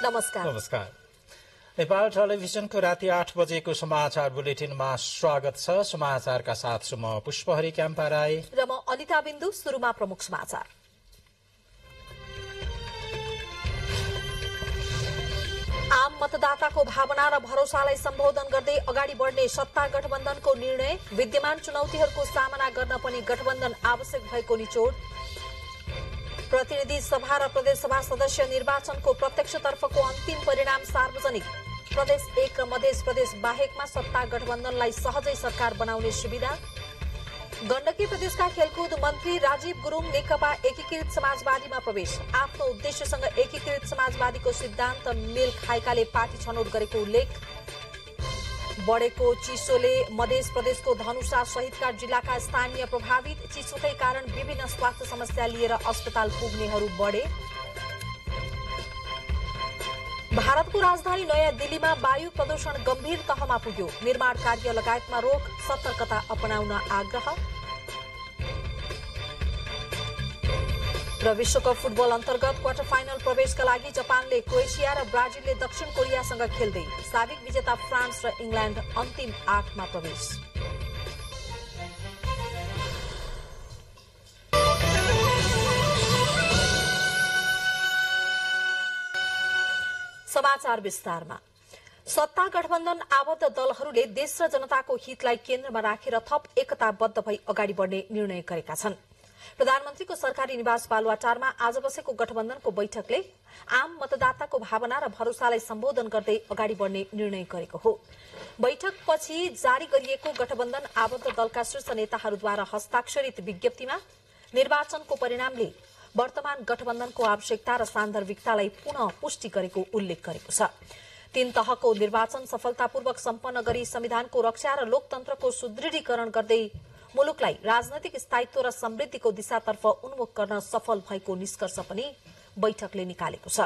नमस्कार। नेपाल टेलिभिजनको राति 8 बजेको समाचार बुलेटिनमा स्वागत छ। समाचारका साथ म पुष्पहरी क्याम्पा राई र म अनिता बिन्दु। सुरुमा प्रमुख समाचार। आम मतदाताको भावना र भरोसालाई सम्बोधन गर्दै अगाडि बढ्ने सत्ता गठबन्धनको निर्णय। विद्यमान चुनौतीहरूको सामना गर्न पनि गठबन्धन आवश्यक भएको निचोड। प्रतिनिधि सभा र प्रदेश सभा सदस्य निर्वाचनको प्रत्यक्षतर्फको अन्तिम परिणाम सार्वजनिक। प्रदेश 1 र मध्य प्रदेश बाहेकमा सत्ता गठबन्धनलाई सहजै सरकार बनाउने सुविधा। गण्डकी प्रदेशका खेलकुद मन्त्री राजीव गुरुङ नेकपा एकीकृत समाजवादीमा प्रवेश। आफ्नो उद्देश्यसँग एकीकृत समाजवादीको सिद्धान्त मेल खाएकाले पार्टी छनौट गरेको उल्लेख। बढेको चिसोले मध्य प्रदेशको धनुषा सहितका जिल्लाका स्थानीय प्रभावित। चिसोकै कारण विभिन्न स्वास्थ्य समस्या लिएर अस्पताल पुग्नेहरू बढे। भारतको राजधानी नयाँ दिल्लीमा वायु प्रदूषण गम्भीर तहमा पुग्यो। निर्माण कार्य लगायतमा रोक, सतर्कता अपनाउन आग्रह। र विश्वकप फुटबल अन्तर्गत क्वार्टर फाइनल प्रवेशका लागि जापानले क्रोएसिया र ब्राजिलले दक्षिण कोरियासँग खेल्दै। साबिक विजेता फ्रान्स र इंग्ल्याण्ड अन्तिम 8मा प्रवेश। समाचार विस्तारमा। सत्ता गठबन्धन आबद्ध दलहरूले देश र जनताको हितलाई केन्द्रमा राखेर थप एकताबद्ध भई अगाडि बढ्ने निर्णय गरेका छन्। प्रधानमन्त्रीको सरकारी निवास बालुवाटारमा आज बसेको गठबन्धनको बैठकले आम मतदाताको भावना र भरोसालाई सम्बोधन गर्दै अगाडि बढ्ने निर्णय गरेको हो। बैठकपछि जारी गरिएको गठबन्धन आबद्ध दलका शीर्ष नेताहरूद्वारा हस्ताक्षरित विज्ञप्तिमा निर्वाचनको परिणामले वर्तमान गठबन्धनको आवश्यकता र सान्दर्भिकतालाई पुनः पुष्टि गरेको उल्लेख गरेको छ। 3 तहको निर्वाचन सफलतापूर्वक सम्पन्न गरी संविधानको रक्षा र लोकतन्त्रको सुदृढीकरण गर्दै मुलुकलाई राजनैतिक स्थायित्व र समृद्धिको दिशातर्फ उन्मुख गर्न सफल भएको निष्कर्ष पनि बैठकले निकालेको छ।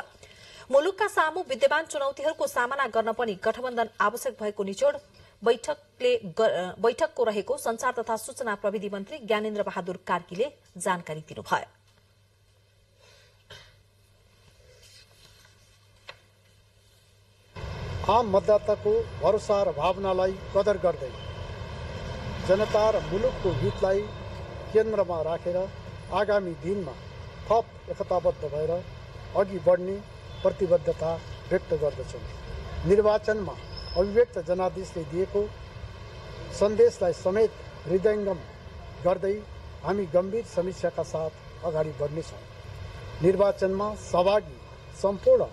मुलुकका सामु विद्यमान चुनौतीहरूको सामना गर्न पनि गठबन्धन आवश्यक भएको निचोड बैठकको रहेको संचार तथा सूचना प्रविधि मन्त्री ज्ञानेन्द्र बहादुर कार्कीले जानकारी दिनुभयो। आम मतदाताको भरोसा र भावनालाई कदर गर्दै जनता र मुलुकको हितलाई केन्द्रमा राखेर आगामी दिनमा थप एकताबद्ध भएर अघि बढ्ने प्रतिबद्धता व्यक्त गर्दछौँ। निर्वाचनमा अभिव्यक्त जनादेशले दिएको सन्देशलाई समेत हृदयङ्गम गर्दै हामी गम्भीर समीक्षाका साथ अगाडि बढ्नेछौँ। निर्वाचनमा सहभागी सम्पूर्ण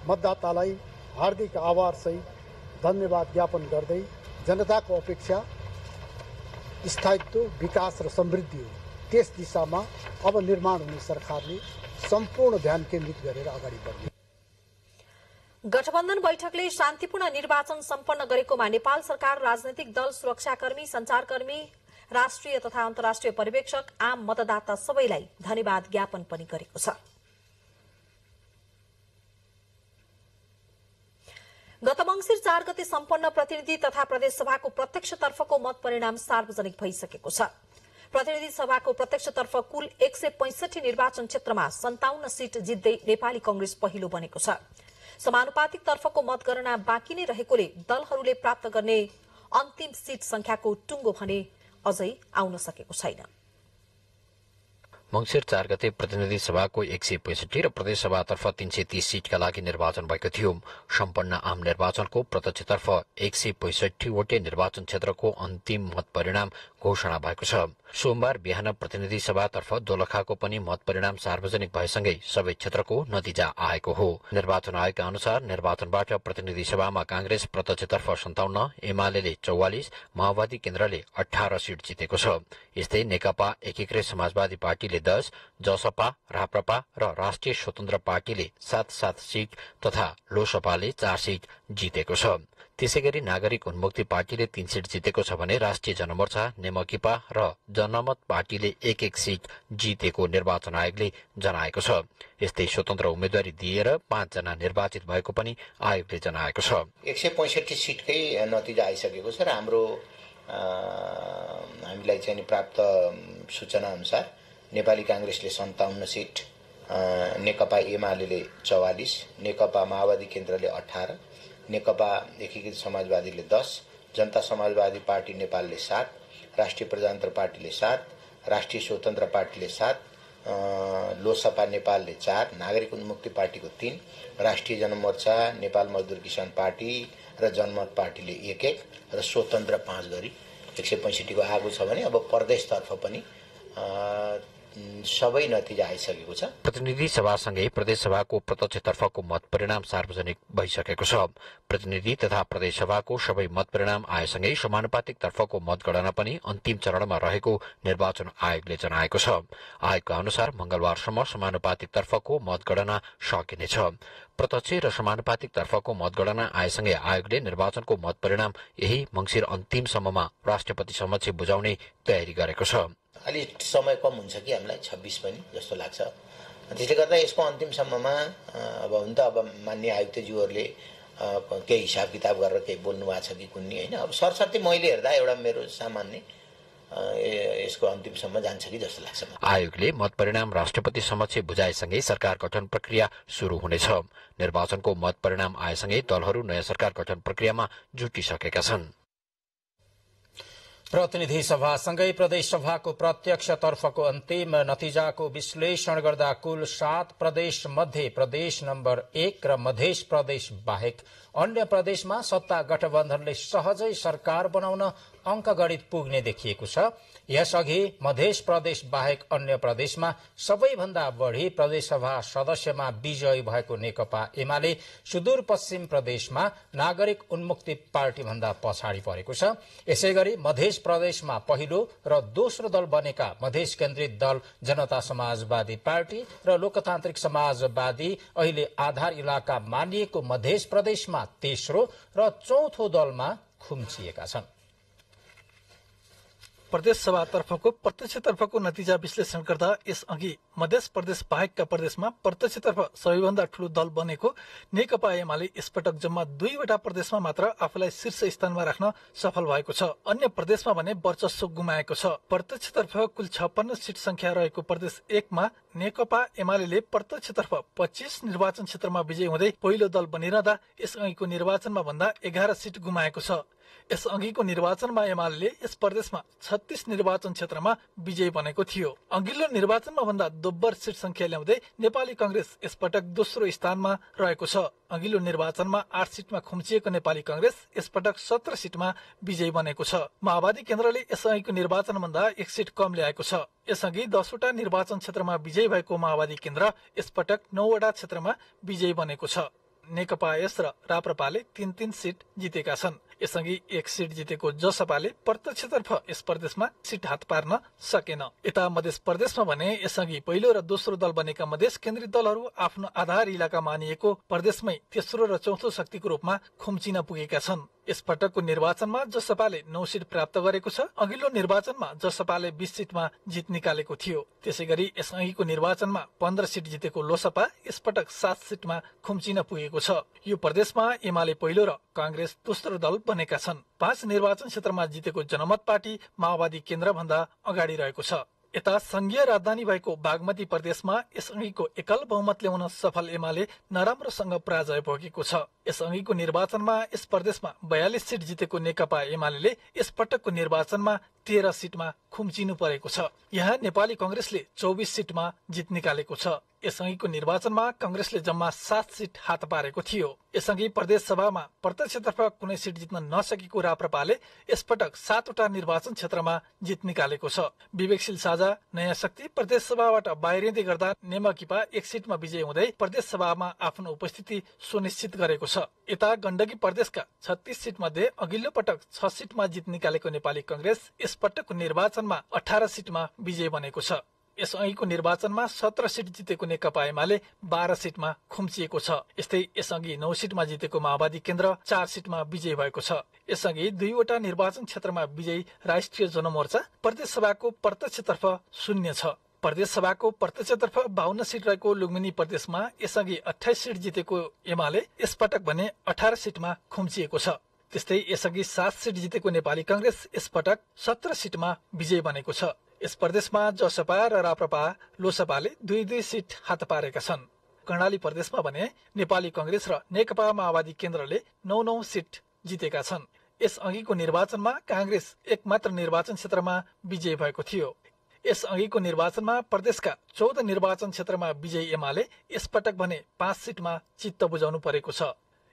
मतदातालाई हार्दिक आभारसहित धन्यवाद ज्ञापन गर्दै जनताको अपेक्षा स्थायित्व, विकास र समृद्धि हो। त्यस दिशामा अब निर्माण हुने सरकारले सम्पूर्ण ध्यान केन्द्रित गरेर अगाडि बढ्ने। गठबन्धन बैठकले शान्तिपूर्ण निर्वाचन सम्पन्न गरेकोमा नेपाल सरकार, राजनैतिक दल, सुरक्षाकर्मी, संचारकर्मी, राष्ट्रिय तथा अन्तर्राष्ट्रिय पर्यवेक्षक, आम मतदाता सबैलाई धन्यवाद ज्ञापन पनि गरेको छ। गत मंसिर 4 गते सम्पन्न प्रतिनिधि तथा प्रदेश सभाको प्रत्यक्षतर्फको मत परिणाम सार्वजनिक भइसकेको छ। प्रतिनिधि सभाको प्रत्यक्षतर्फ कुल 165 निर्वाचन क्षेत्रमा 57 सीट जित्दै नेपाली कांग्रेस पहिलो बनेको छ। समानुपातिक तर्फको मतगणना बाँकी नै रहेकोले दलहरूले प्राप्त गर्ने अन्तिम सीट संख्याको टुङ्गो भने अझै आउन सकेको छैन। मंसिर 4 गते प्रतिनिधि सभाको 165 र प्रदेश सभातर्फ 330 सीटका लागि निर्वाचन भएको थियो। सम्पन्न आम निर्वाचनको प्रत्यक्षतर्फ 165 वटै निर्वाचन क्षेत्रको अन्तिम मत परिणाम घोषणा भएको छ। सोमबार बिहान प्रतिनिधि सभातर्फ दोलखाको पनि मत परिणाम सार्वजनिक भएसँगै सबै क्षेत्रको नतिजा आएको हो। निर्वाचन आयोगका अनुसार निर्वाचनबाट प्रतिनिधि सभामा कांग्रेस प्रत्यक्षतर्फ 57, एमाले 44, माओवादी केन्द्रले 18 सीट जितेको छ। यस्तै नेकपा एकीकृत समाजवादी पार्टीले 10, जसपा, राप्रपा र राष्ट्रिय स्वतन्त्र पार्टीले 7-7 सीट तथा लोसपाले 4 सीट जितेको छ। त्यसैगरी नागरिक उन्मुक्ति पार्टीले 3 सीट जितेको छ भने राष्ट्रिय जनमोर्चा, नेमकिपा र जनमत पार्टीले 1-1 सीट जितेको निर्वाचन आयोगले जनाएको छ। यस्तै स्वतन्त्र उम्मेदवारी दिएर 5 जना निर्वाचित भएको पनि आयोगले जनाएको छ। 165 सीटकै नतिजा आइसकेको छ र हामीलाई चाहिँ प्राप्त सूचना अनुसार नेपाली कांग्रेसले 57 सीट, नेकपा एमाले 44, नेकपा माओवादी केन्द्रले 18, नेकपा एकीकृत समाजवादीले 10, जनता समाजवादी पार्टी नेपालले 7, राष्ट्रिय प्रजातन्त्र पार्टीले 7, राष्ट्रिय स्वतन्त्र पार्टीले 7, लोसपा नेपालले 4, नागरिक उन्मुक्ति पार्टीको 3, राष्ट्रिय जनमोर्चा, नेपाल मजदुर किसान पार्टी र जनमत पार्टीले 1-1 र स्वतन्त्र 5 गरी 165 को आगो छ भने अब प्रदेशतर्फ पनि सबै नतिजा आइसकेको छ। प्रतिनिधि सभासँगै प्रदेश सभाको प्रत्यक्षतर्फको मत परिणाम सार्वजनिक भइसकेको छ। प्रतिनिधि तथा प्रदेश सभाको सबै मत परिणाम आएसँगै समानुपातिक तर्फको मतगणना पनि अन्तिम चरणमा रहेको निर्वाचन आयोगले जनाएको छ। आयोगका अनुसार मंगलबारसम्म समानुपातिक तर्फको मतगणना सकिनेछ। प्रत्यक्ष र समानुपातिक तर्फको मतगणना आएसँगै आयोगले निर्वाचनको मत परिणाम यही मंसिर अन्तिमसम्ममा राष्ट्रपति समक्ष बुझाउने तयारी गरेको छ। अलि समय कम हुन्छ कि हामीलाई 26 पनि जस्तो लाग्छ। त्यसले गर्दा यसको अन्तिमसम्ममा अब हुन त अब मान्य आयुक्तज्यूहरूले केही हिसाब किताब गरेर केही बोल्नु भएको छ कि कुन्नी हैन। अब सरसर्ती मैले हेर्दा एउटा मेरो सामान्य यसको अन्तिमसम्म जान्छ कि जस्तो लाग्छ। आयोगले मत परिणाम राष्ट्रपति समक्ष बुझाएसँगै सरकार गठन प्रक्रिया शुरू हुनेछ। निर्वाचनको मत परिणाम आएसँगै दलहरू नयाँ सरकार गठन प्रक्रियामा जुटिसकेका छन्। प्रतिनिधि सभासँगै प्रदेश सभाको प्रत्यक्षतर्फको अन्तिम नतिजाको विश्लेषण गर्दा कुल 7 प्रदेश मध्ये प्रदेश नम्बर 1 र मधेस प्रदेश बाहेक अन्य प्रदेशमा सत्ता गठबन्धनले सहजै सरकार बनाउन अंकगणित पुग्ने देखिएको छ। यसअघि मधेस प्रदेश बाहेक अन्य प्रदेशमा सबैभन्दा बढ़ी प्रदेशसभा सदस्यमा विजयी भएको नेकपा एमाले सुदूरपश्चिम प्रदेशमा नागरिक उन्मुक्ति पार्टी भन्दा पछाडि परेको छ। यसैगरी मधेस प्रदेशमा पहिलो र दोस्रो दल बनेका मधेस केन्द्रित दल जनता समाजवादी पार्टी र लोकतान्त्रिक समाजवादी अहिले आधार इलाका मानिएको मधेस प्रदेशमा तेस्रो र चौथो दलमा खुम्चिएका छन्। प्रदेश सभातर्फको प्रत्यक्षतर्फको नतिजा विश्लेषण गर्दा यसअघि मध्य प्रदेश बाहेकका प्रदेशमा प्रत्यक्षतर्फ सबैभन्दा ठूलो दल बनेको नेकपा एमाले यसपटक जम्मा 2वटा प्रदेशमा मात्र आफूलाई शीर्ष स्थानमा राख्न सफल भएको छ। अन्य प्रदेशमा भने वर्चस्व गुमाएको छ। प्रत्यक्षतर्फ कुल 56 सीट संख्या रहेको प्रदेश 1 मा नेकपा एमाले प्रत्यक्षतर्फ 25 निर्वाचन क्षेत्रमा विजयी हुँदै पहिलो दल बनिरहँदा यसअघिको निर्वाचनमा भन्दा 11 सीट गुमाएको छ। यसअघिको निर्वाचनमा एमाले यस प्रदेशमा 36 निर्वाचन क्षेत्रमा विजयी बनेको थियो। अघिल्लो निर्वाचनमा भन्दा दोब्बर सीट संख्या ल्याउँदै नेपाली कांग्रेस यसपटक दोस्रो स्थानमा रहेको छ। अघिल्लो निर्वाचनमा 8 सीटमा खुम्चिएको नेपाली कांग्रेस यसपटक 17 सीटमा विजयी बनेको छ। माओवादी केन्द्रले यसअघिको निर्वाचनभन्दा 1 सीट कम ल्याएको छ। यसअघि 10वटा निर्वाचन क्षेत्रमा विजयी भएको माओवादी केन्द्र यसपटक 9वटा क्षेत्रमा विजयी बनेको छ। नेकपा एस र राप्रपाले 3-3 सीट जितेका छन्। यसअघि 1 सीट जितेको जसपाले प्रत्यक्षतर्फ यस प्रदेशमा सीट हात पार्न सकेन। यता मध्य प्रदेशमा भने यसअघि पहिलो र दोस्रो दल बनेका मधेस केन्द्रित दलहरू आफ्नो आधार इलाका मानिएको प्रदेशमै तेस्रो र चौथो शक्तिको रूपमा खुम्चिन पुगेका छन्। यसपटकको निर्वाचनमा जसपाले 9 सीट प्राप्त गरेको छ। अघिल्लो निर्वाचनमा जसपाले 20 सीटमा जित निकालेको थियो। त्यसैगरी यसअघिको निर्वाचनमा 15 सीट जितेको लोसपा यसपटक 7 सीटमा खुम्चिन पुगेको छ। यो प्रदेशमा एमाले पहिलो र कांग्रेस दोस्रो दल बनेका छन्। 5 निर्वाचन क्षेत्रमा जितेको जनमत पार्टी माओवादी केन्द्र भन्दा अगाडि रहेको छ। यता संघीय राजधानी भएको बागमती प्रदेशमा यसअघिको एकल बहुमत ल्याउन सफल एमाले नराम्रोसँग पराजय भोगेको छ। यसअघिको निर्वाचनमा यस प्रदेशमा 42 सीट जितेको नेकपा एमाले यसपटकको निर्वाचनमा 13 सीटमा खुम्चिनु परेको छ। यहाँ नेपाली कांग्रेसले 24 सीटमा जित निकालेको छ। यसअघिको निर्वाचनमा कांग्रेसले जम्मा 7 सीट हात पारेको थियो। यसअघि प्रदेश सभामा प्रत्यक्षतर्फ कुनै सीट जित्न नसकेको राप्रपाले यसपटक 7वटा निर्वाचन क्षेत्रमा जित निकालेको छ। विवेकशील साझा नयाँ शक्ति प्रदेश सभाबाट बाहिरिँदै गर्दा नेमकिपा 1 सीटमा विजय हुँदै प्रदेश सभामा आफ्नो उपस्थिति सुनिश्चित गरेको छ। यता गण्डकी प्रदेशका 36 सीट मध्ये अघिल्लो पटक 6 सीटमा जित निकालेको नेपाली कांग्रेस यसपटकको निर्वाचनमा 18 सीटमा विजय बनेको छ। यसअघिको निर्वाचनमा 17 सीट जितेको नेकपा एमाले 12 सीटमा खुम्चिएको छ। यस्तै यसअघि 9 सीटमा जितेको माओवादी केन्द्र 4 सीटमा विजयी भएको छ। यसअघि 2वटा निर्वाचन क्षेत्रमा विजयी राष्ट्रिय जनमोर्चा प्रदेश सभाको प्रत्यक्षतर्फ 0 छ। प्रदेश सभाको प्रत्यक्षतर्फ 52 सीट रहेको लुम्बिनी प्रदेशमा यसअघि 28 सीट जितेको एमाले यसपटक भने 18 सीटमा खुम्चिएको छ। त्यस्तै यसअघि 7 सीट जितेको नेपाली कांग्रेस यसपटक 17 सीटमा विजय बनेको छ। यस प्रदेशमा जसपा र राप्रपा लोसपाले 2-2 सिट हात पारेका छन्। कर्णाली प्रदेशमा भने नेपाली कांग्रेस र नेकपा माओवादी केन्द्रले 9-9 सिट जितेका छन्। यस अघिको निर्वाचनमा कांग्रेस एकमात्र निर्वाचन क्षेत्रमा विजयी भएको थियो। यस अघिको निर्वाचनमा प्रदेशका 14 निर्वाचन क्षेत्रमा विजयी एमाले यसपटक भने 5 सिटमा चित्त बुझाउनु परेको छ।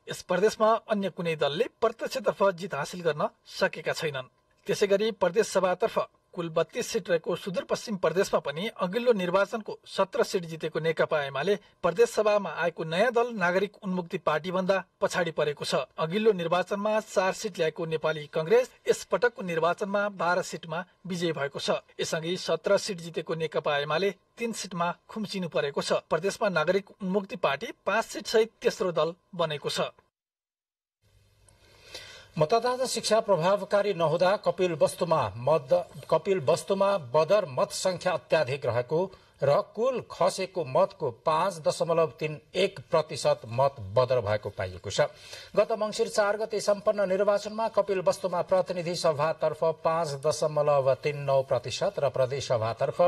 यस प्रदेशमा अन्य कुनै दलले प्रत्यक्षतर्फ जित हासिल गर्न सकेका छैनन्। त्यसैगरी प्रदेश सभातर्फ कुल 32 सिट रहेको सुदूरपश्चिम प्रदेशमा पनि अघिल्लो निर्वाचनको 17 सिट जितेको नेकपा एमाले प्रदेश सभामा आएको नयाँ दल नागरिक उन्मुक्ति पार्टी भन्दा पछाडि परेको छ। अघिल्लो निर्वाचनमा 4 सिट ल्याएको नेपाली कांग्रेस यस पटकको निर्वाचनमा 12 सिटमा विजयी भएको छ। यसअघि 17 सिट जितेको नेकपा एमाले 3 सिटमा खुम्चिनु परेको छ। प्रदेशमा नागरिक उन्मुक्ति पार्टी 5 सिट सहित तेस्रो दल बनेको छ। मतदाता शिक्षा प्रभावकारी नहुँदा कपिल वस्तुमा बदर मत संख्या अत्याधिक रहेको र कुल खसेको मतको 5.31% मत बदर भएको पाइएको छ। गत मंसिर 4 गते सम्पन्न निर्वाचनमा कपिल वस्तुमा प्रतिनिधि सभातर्फ 5.39% र प्रदेश सभातर्फ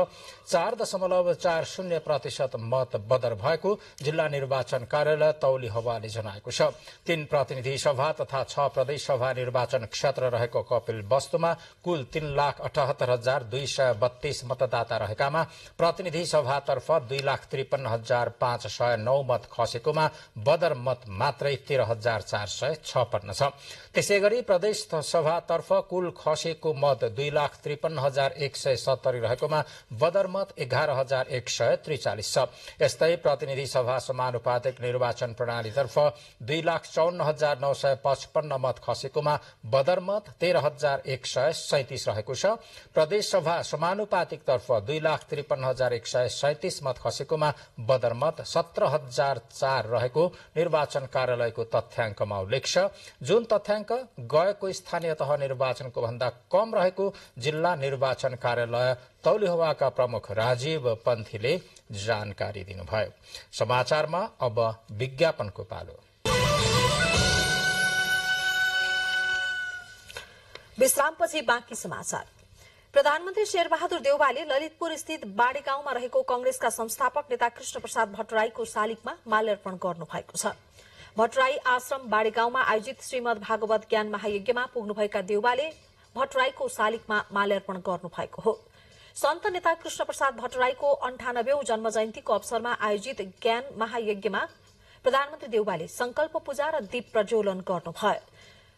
4.40% मत बदर भएको जिल्ला निर्वाचन कार्यालय तौली हवाले जनाएको छ। 3 प्रतिनिधि सभा तथा 6 प्रदेश सभा निर्वाचन क्षेत्र रहेको कपिल वस्तुमा कुल 3,78,232 मतदाता रहेकामा प्रतिनिधि सभातर्फ 2,53,509 मत खसेकोमा बदर मत मात्रै 13,456 छ। त्यसैगरी प्रदेश सभातर्फ कुल खसेको मत 2,53,170 रहेकोमा बदर मत 11,143 छ। यस्तै प्रतिनिधि सभा समानुपातिक निर्वाचन प्रणालीतर्फ 2,54,955 मत खसेकोमा बदर मत 13,137 रहेको छ। प्रदेश सभा समानुपातिक तर्फ 2,53,137 मत खसेकोमा बदर मत 17,004 रहेको निर्वाचन कार्यालयको तथ्याङ्कमा उल्लेख छ। जुन तथ्याङ्क गएको स्थानीय तह निर्वाचनको भन्दा कम रहेको जिल्ला निर्वाचन कार्यालय तौलिहवाका प्रमुख राजीव पन्थीले जानकारी दिनुभयो। समाचारमा अब विज्ञापनको पालो। विश्रामपछि बाँकी समाचार। प्रधानमन्त्री शेरबहादुर देउवाले ललितपुर स्थित बाडी गाउँमा रहेको कांग्रेसका संस्थापक नेता कृष्ण प्रसाद भट्टराईको शालिगमा माल्यार्पण गर्नुभएको छ। भट्टराई आश्रम बाडी गाउँमा आयोजित श्रीमद् भागवत ज्ञान महायज्ञमा पुग्नुभएका देउवाले भट्टराईको शालिगमा माल्यार्पण गर्नुभएको हो। सन्त नेता कृष्ण प्रसाद भट्टराईको 98औं जन्म जयन्तीको अवसरमा आयोजित ज्ञान महायज्ञमा प्रधानमन्त्री देउवाले संकल्प पूजा र दीप प्रज्वलन गर्नुभयो।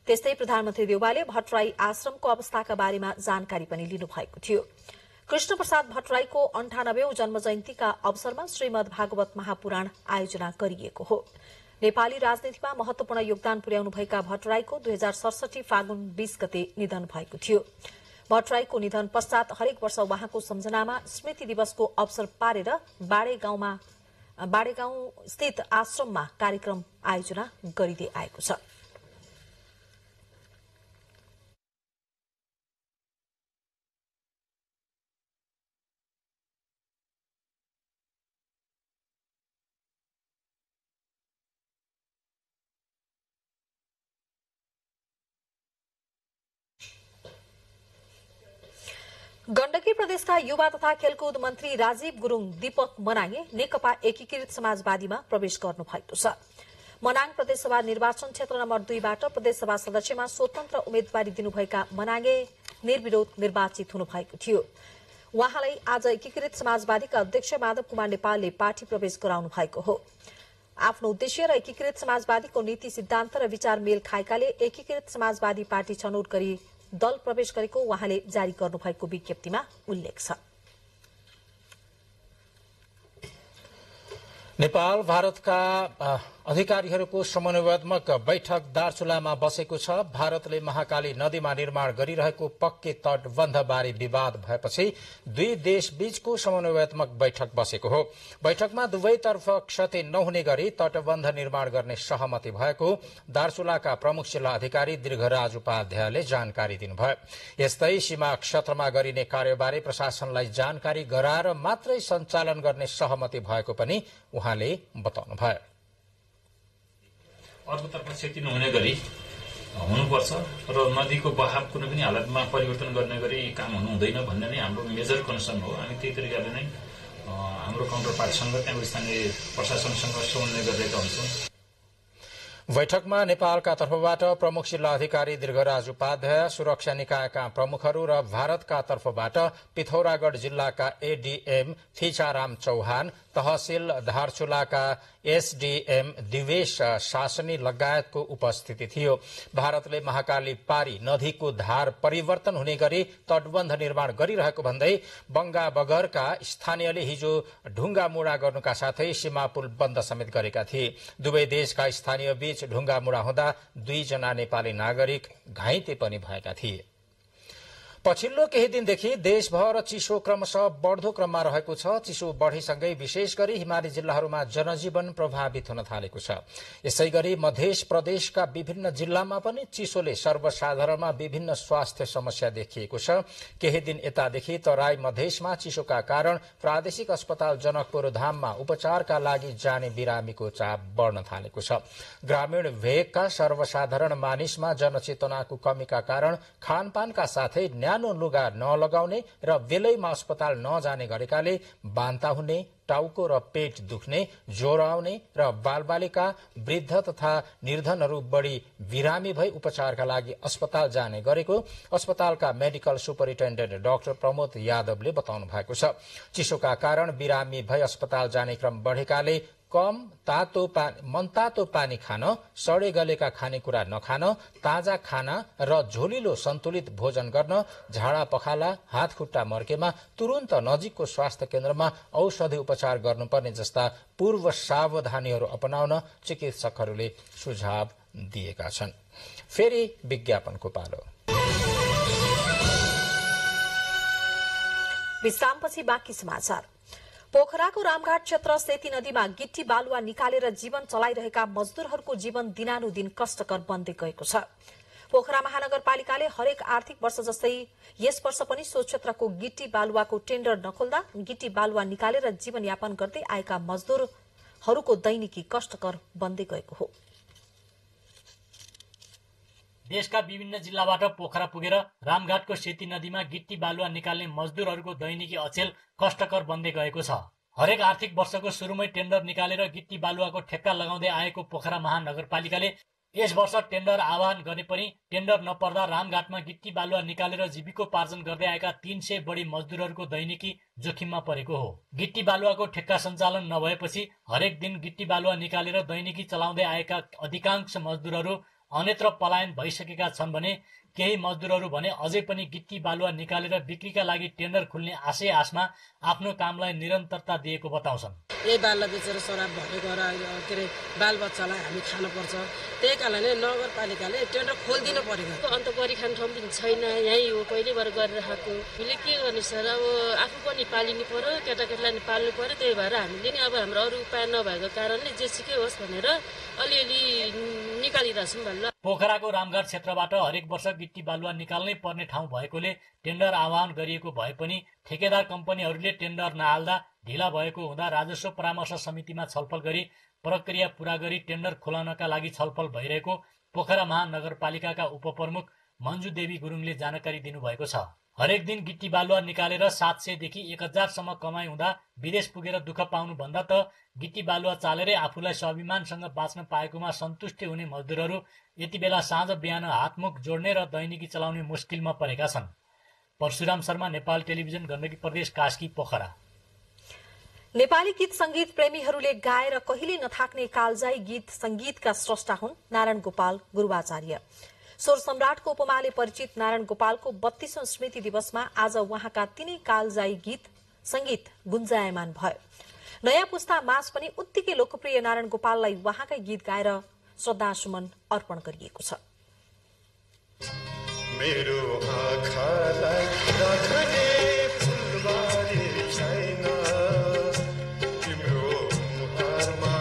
त्यस्तै प्रधानमन्त्री देउवाले भट्टराई आश्रमको अवस्थाका बारेमा जानकारी पनि लिनुभएको थियो। कृष्ण प्रसाद भट्टराईको 98औं जन्म जयन्तीका अवसरमा श्रीमद् भागवत महापुराण आयोजना गरिएको हो। नेपाली राजनीतिमा महत्वपूर्ण योगदान पुर्याउनुभएका भट्टराईको 2067 फागुन 20 गते निधन भएको थियो। भट्टराईको निधन पश्चात हरेक वर्ष उहाँको सम्झनामा स्मृति दिवसको अवसर पारेर बाडेगाउँ स्थित आश्रममा कार्यक्रम आयोजना गरिँदै आएको छ। गण्डकी प्रदेशका युवा तथा खेलकुद मन्त्री राजीव गुरूङ दीपक मनाङे नेकपा एकीकृत समाजवादीमा प्रवेश गर्नु भएको छ। मनाङ प्रदेशसभा निर्वाचन क्षेत्र नम्बर 2 बाट प्रदेशसभा सदस्यमा स्वतन्त्र उम्मेद्वारी दिनुभएका मनाङे निर्विरोध निर्वाचित हुनुभएको थियो। उहाँलाई आज एकीकृत समाजवादीका अध्यक्ष माधव कुमार नेपालले पार्टी प्रवेश गराउनु भएको हो। आफ्नो उद्देश्य र एकीकृत समाजवादीको नीति सिद्धान्त र विचार मेल खाएकाले एकीकृत समाजवादी पार्टी छनौट गरी दल प्रवेश गरेको उहाँले जारी गर्नुभएको विज्ञप्तिमा उल्लेख छ। नेपाल भारतका अधिकारीहरूको समन्वयात्मक बैठक दार्चुलामा बसेको छ। भारतले महाकाली नदीमा निर्माण गरिरहेको पक्के तटबन्धबारे विवाद भएपछि दुई देशबीचको समन्वयात्मक बैठक बसेको हो। बैठकमा दुवैतर्फ क्षति नहुने गरी तटबन्ध निर्माण गर्ने सहमति भएको दार्चुलाका प्रमुख जिल्ला अधिकारी दीर्घराज उपाध्यायले जानकारी दिनुभयो। यस्तै सीमा क्षेत्रमा गरिने कार्यबारे प्रशासनलाई जानकारी गराएर मात्रै सञ्चालन गर्ने सहमति भएको पनि उहाँले बताउनुभयो। अर्कोतर्फ क्षति नहुने गरी हुनुपर्छ र नदीको बहाव कुनै पनि हालतमा परिवर्तन गर्ने गरी काम हुनु हुँदैन भन्ने नै हाम्रो मेजर कन्सर्न हो। हामी त्यही तरिकाले नै हाम्रो काउन्टर पार्टसँग त्यहाँको स्थानीय प्रशासनसँग समन्वय गरिरहेका हुन्छौँ। बैठकमा नेपालका तर्फबाट प्रमुख जिल्ला अधिकारी दीर्घराज उपाध्याय, सुरक्षा निकायका प्रमुखहरू र भारतका तर्फबाट पिथौरागढ़ जिल्लाका एडीएम फिचाराम चौहान, तहसील धारचुलाका एसडीएम दिवेश शासनी लगायतको उपस्थिति थियो। भारतले महाकाली पारी नदीको धार परिवर्तन हुने गरी तटबन्ध निर्माण गरिरहेको भन्दै बंगा बगरका स्थानीयले हिजो ढुंगा मुड़ा गर्नुका साथै सीमा पुल बन्द समेत गरेका थिए। दुवै देशका स्थानीय बीच ढुंगा मुड़ा हुँदा 2 जना नेपाली नागरिक घाइते पनि भएका थिए। पछिल्लो केही दिनदेखि देशभर चिसो क्रमशः बढ्दो क्रममा रहेको छ। चिसो बढेसँगै विशेष गरी हिमाली जिल्लाहरूमा जनजीवन प्रभावित हुन थालेको छ। यसैगरी मध्य प्रदेशका विभिन्न जिल्लामा पनि चिसोले सर्वसाधारणमा विभिन्न स्वास्थ्य समस्या देखिएको छ। केही दिन यतादेखि तराई मधेसमा चिसोका कारण प्रादेशिक अस्पताल जनकपुर धाममा उपचारका लागि जाने बिरामीको चाप बढ्न थालेको छ। ग्रामीण भेगका सर्वसाधारण मानिसमा जनचेतनाको कमीका कारण खानपानका साथै न्यानो लुगा नलगाउने र बेलैमा अस्पताल नजाने गरेकाले बान्ता हुने, टाउको र पेट दुख्ने, ज्वरो आउने र बालबालिका, वृद्ध तथा निर्धनहरू बढी बिरामी भई उपचारका लागि अस्पताल जाने गरेको अस्पतालका मेडिकल सुपरिन्टेन्डेन्ट डाक्टर प्रमोद यादवले बताउनु भएको छ। चिसोका कारण बिरामी भई अस्पताल जाने क्रम बढेकाले मनतातो पानी खान, सडे गलेका खानेकुरा नखान, ताजा खाना र झोलिलो सन्तुलित भोजन गर्न, झाडा पखाला, हात खुट्टा मर्केमा तुरन्त नजिकको स्वास्थ्य केन्द्रमा औषधि उपचार गर्नुपर्ने जस्ता पूर्व सावधानीहरू अपनाउन चिकित्सकहरूले सुझाव दिएका छन्। फेरि विज्ञापनको पालो। विश्रामपछि बाँकी समाचार। पोखराको रामघाट क्षेत्र सेती नदीमा गिट्टी बालुवा निकालेर जीवन चलाइरहेका मजदूरहरूको जीवन दिनानुदिन कष्टकर बन्दै गएको छ। पोखरा महानगरपालिकाले हरेक आर्थिक वर्ष जस्तै यस वर्ष पनि सो क्षेत्रको गिट्टी बालुवाको टेन्डर नखोल्दा गिट्टी बालुवा निकालेर जीवनयापन गर्दै आएका मजदूरहरूको दैनिकी कष्टकर बन्दै गएको हो। देशका विभिन्न जिल्लाबाट पोखरा पुगेर रामघाटको सेती नदीमा गिट्टी बालुवा निकाल्ने मजदूरहरूको दैनिकी अचेल कष्टकर बन्दै गएको छ। हरेक आर्थिक वर्षको सुरुमै टेन्डर निकालेर गिट्टी बालुवाको ठेक्का लगाउँदै आएको पोखरा महानगरपालिकाले यस वर्ष टेन्डर आह्वान गर्ने पनि टेन्डर नपर्दा रामघाटमा गिट्टी बालुवा निकालेर जीविकोपार्जन गर्दै आएका 300 बढी मजदूरहरूको दैनिकी जोखिममा परेको हो। गिट्टी बालुवाको ठेक्का सञ्चालन नभएपछि हरेक दिन गिट्टी बालुवा निकालेर दैनिकी चलाउँदै आएका अधिकांश मजदूरहरू अन्यत्र पलायन भइसकेका छन् भने केही मजदूरहरू भने अझै पनि गिट्टी बालुवा निकालेर बिक्रीका लागि टेन्डर खुल्ने आशमा आफ्नो कामलाई निरन्तरता दिएको बताउँछन्। यही बाललाई बेचेर शराब भर्ने गरेर बाल बच्चालाई हामी खानुपर्छ। त्यही कारणले नगरपालिकाले टेन्डर खोलिदिनु परेको। अन्त गरिखाने ठाउँ पनि छैन, यहीँ हो पहिलेबाट गरिरहेको। हामीले के गर्ने सर, अब आफू पनि पालिनु पर्यो, केटाकेटीलाई पनि पाल्नु पर्यो। त्यही भएर हामीले नि अब हाम्रो अरू उपाय नभएको कारणले जेसुकै होस् भनेर अलिअलि निकालिरहेछौँ भन्नु। पोखराको रामघाट क्षेत्रबाट हरेक वर्ष गिट्टी बालुवा निकाल्नै पर्ने ठाउँ भएकोले टेन्डर आह्वान गरिएको भए पनि ठेकेदार कम्पनीहरूले टेन्डर नहाल्दा ढिला भएको हुँदा राजस्व परामर्श समितिमा छलफल गरी प्रक्रिया पूरा गरी टेन्डर खुलाउनका लागि छलफल भइरहेको पोखरा महानगरपालिकाका उपप्रमुख मञ्जु देवी गुरुङले जानकारी दिनुभएको छ। हरेक दिन गिट्टी बालुवा निकालेर 700 देखि 1000 सम्म कमाई हुँदा विदेश पुगेर दुःख पाउनु भन्दा त गिट्टी बालुवा चालेरै आफूलाई स्वाभिमानसँग बाँच्न पाएकोमा सन्तुष्टि हुने मजदूरहरू यति बेला साँझ बिहान हातमुख जोड्ने र दैनिकी चलाउने मुस्किलमा परेका छन्। परशुराम शर्मा, नेपाल टेलिभिजन, गण्डकी प्रदेश, कास्की, पोखरा। नेपाली गीत संगीत प्रेमीहरूले गाएर कहिले नथाक्ने कालजाई गीत संगीतका स्रष्टा हुन् नारायण गोपाल गुरुवाचार्य। स्वर सम्राटको उपमाले परिचित नारायण गोपालको 32औं स्मृति दिवसमा आज उहाँका तिनै कालजाई गीत संगीत गुन्जायमान भयो। नयाँ पुस्ता माझ पनि उत्तिकै लोकप्रिय नारायण गोपाललाई उहाँकै गीत गाएर श्रद्धासुमन अर्पण गरिएको छ। मेरो आँखालाई राख्ने फुलबारी छैन, तिम्रो मुहारमा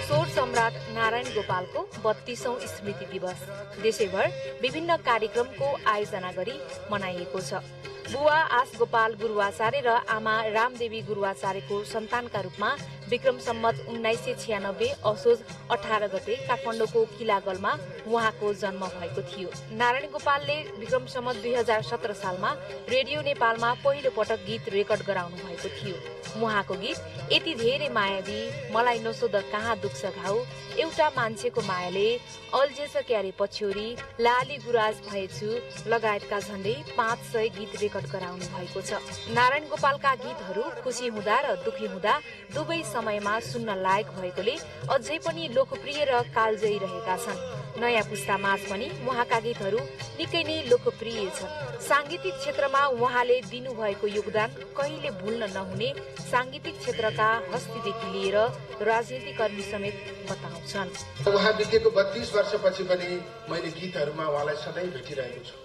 स्वर सम्राट नारायण गोपालको 32औं स्मृति दिवस देशैभर विभिन्न कार्यक्रमको आयोजना गरी मनाइएको छ। बुवा आस गोपाल गुरुआचार्य र आमा रामदेवी गुरुआचार्यको सन्तानका रूपमा विक्रम सम्मत 1996 असोज 18 गते काठमाडौँको किलागलमा उहाँको जन्म भएको थियो। नारायण गोपालले विक्रम सम्मत 2017 सालमा रेडियो नेपालमा पहिलो पटक गीत रेकर्ड गराउनु भएको थियो। उहाँको गीत यति धेरै मायावी, मलाई नसोध कहाँ दुख्छ घाउ, एउटा मान्छेको मायाले, अल्झेछ क्यारे पछ्यौरी, लाली गुराज भएछु लगायतका झण्डै 500 गीत रेकर्ड गराउनु भएको छ। नारायण गोपालका गीतहरू खुसी हुँदा र दुखी हुँदा दुवै समयमा सुन्न लायक भएकोले अझै पनि लोकप्रिय र कालजयी रहेका छन्। नयाँ पुस्तामाझ पनि उहाँका गीतहरू निकै नै लोकप्रिय छन्। सांगीतिक क्षेत्रमा उहाँले दिनुभएको योगदान कहिले भुल्न नहुने सांगीतिक क्षेत्रका हस्तीदेखि लिएर राजनीतिकर्मी समेत बताउँछन्। उहाँ बितेको 32 वर्षपछि पनि मैले गीतहरूमा उहाँलाई सधैँ भेटिरहेको छु।